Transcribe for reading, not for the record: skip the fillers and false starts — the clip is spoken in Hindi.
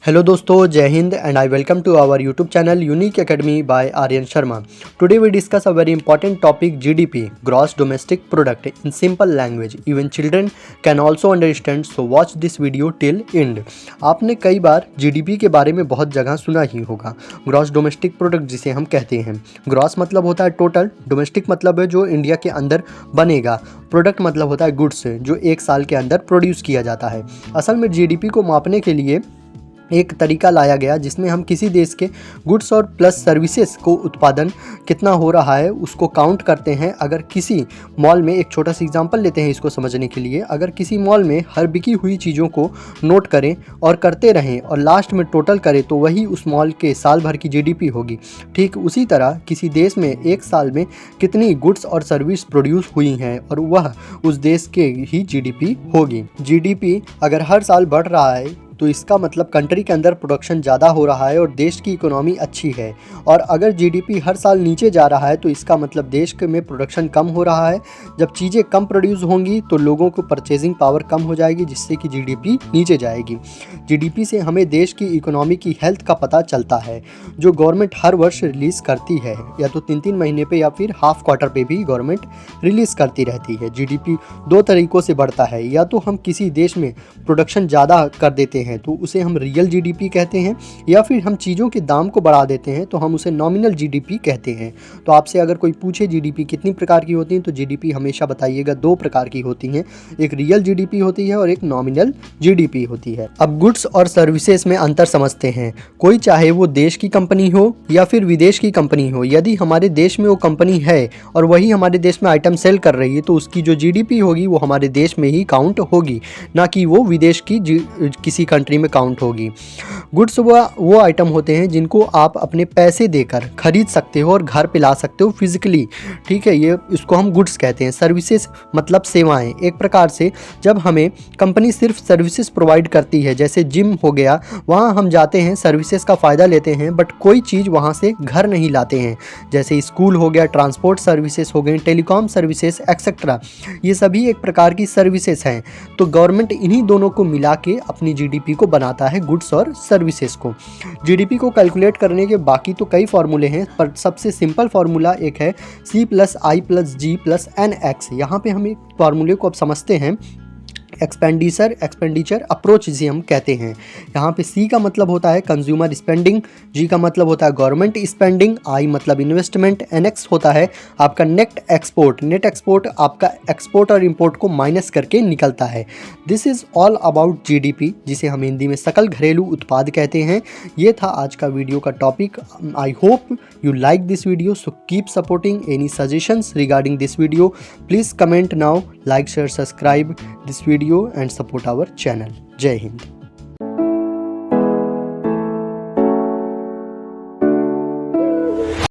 हेलो दोस्तों, Jai Hind and I welcome to our YouTube channel Unique Academy by Aryan Sharma. Today we discuss a very important topic GDP, gross domestic product in simple language. Even children can also understand, so watch this video till end. आपने कई बार जीडीपी के बारे में बहुत जगह सुना ही होगा। ग्रॉस डोमेस्टिक प्रोडक्ट जिसे हम कहते हैं, ग्रॉस मतलब होता है टोटल, डोमेस्टिक मतलब है जो इंडिया के अंदर बनेगा, प्रोडक्ट मतलब होता है गुड्स जो एक साल के अंदर प्रोड्यूस किया जाता है। असल में जीडीपी को मापने के लिए एक तरीका लाया गया जिसमें हम किसी देश के गुड्स और प्लस सर्विसेज को उत्पादन कितना हो रहा है उसको काउंट करते हैं। अगर किसी मॉल में, एक छोटा सा एग्जांपल लेते हैं इसको समझने के लिए, अगर किसी मॉल में हर बिकी हुई चीज़ों को नोट करें और करते रहें और लास्ट में टोटल करें तो वही उस मॉल के साल भर की जीडीपी होगी। ठीक उसी तरह किसी देश में एक साल में कितनी गुड्स और सर्विस प्रोड्यूस हुई हैं और वह उस देश के ही जीडीपी होगी। जीडीपी अगर हर साल बढ़ रहा है तो इसका मतलब कंट्री के अंदर प्रोडक्शन ज़्यादा हो रहा है और देश की इकोनॉमी अच्छी है। और अगर जीडीपी हर साल नीचे जा रहा है तो इसका मतलब देश में प्रोडक्शन कम हो रहा है। जब चीज़ें कम प्रोड्यूस होंगी तो लोगों को परचेजिंग पावर कम हो जाएगी, जिससे कि जीडीपी नीचे जाएगी। जीडीपी से हमें देश की इकोनॉमी की हेल्थ का पता चलता है, जो गवर्नमेंट हर वर्ष रिलीज़ करती है, या तो 3-3 महीने पे या फिर हाफ क्वार्टर पे भी गवर्नमेंट रिलीज़ करती रहती है। जीडीपी दो तरीक़ों से बढ़ता है, या तो हम किसी देश में प्रोडक्शन ज़्यादा कर देते हैं तो उसे हम रियल जीडीपी कहते हैं, या फिर हम चीज़ों के दाम को बढ़ा देते हैं तो हम उसे नॉमिनल जीडीपी कहते हैं। तो आपसे अगर कोई पूछे जीडीपी कितनी प्रकार की होती है तो जीडीपी हमेशा बताइएगा 2 प्रकार की होती हैं, एक रियल जीडीपी होती है और एक नॉमिनल जीडीपी होती है। अब गुड्स और सर्विसेज में अंतर समझते हैं। कोई चाहे वो देश की कंपनी हो या फिर विदेश की कंपनी हो, यदि हमारे देश में वो कंपनी है और वही हमारे देश में आइटम सेल कर रही है तो उसकी जो जीडीपी होगी वो हमारे देश में ही काउंट होगी, ना कि वो विदेश की किसी कंट्री में काउंट होगी। गुड्स वो आइटम होते हैं जिनको आप अपने पैसे देकर खरीद सकते हो और घर पे ला सकते हो फिजिकली, ठीक है, ये इसको हम गुड्स कहते हैं। सर्विसेज मतलब सेवाएं। एक प्रकार से जब हमें कंपनी सिर्फ सर्विसेज प्रोवाइड करती है, जैसे जिम हो गया, वहाँ हम जाते हैं, सर्विसेज का फ़ायदा लेते हैं, बट कोई चीज़ वहाँ से घर नहीं लाते हैं। जैसे स्कूल हो गया, ट्रांसपोर्ट सर्विसेज हो गई, टेलीकॉम सर्विसेज एक्सेट्रा, ये सभी एक प्रकार की सर्विसेज हैं। तो गवर्नमेंट इन्हीं दोनों को मिला के अपनी जीडीपी को बनाता है, गुड्स और सर्विसेज को। जीडीपी को कैलकुलेट करने के बाकी तो कई फार्मूले हैं, पर सबसे सिंपल फार्मूला एक है C+I+G+NX। यहाँ पे हम एक फार्मूले को अब समझते हैं। एक्सपेंडिचर अप्रोच जिसे हम कहते हैं। यहाँ पे C का मतलब होता है कंज्यूमर स्पेंडिंग, G का मतलब होता है गवर्नमेंट स्पेंडिंग, I मतलब इन्वेस्टमेंट, NX होता है आपका नेट एक्सपोर्ट आपका एक्सपोर्ट और इंपोर्ट को माइनस करके निकलता है। This is all about GDP, जिसे हम हिंदी में सकल घरेलू उत्पाद कहते हैं। ये था आज का वीडियो का topic. I hope you like this video, so keep supporting. Any suggestions regarding this video please comment now, like, share, subscribe this video and support our channel. Jai Hind.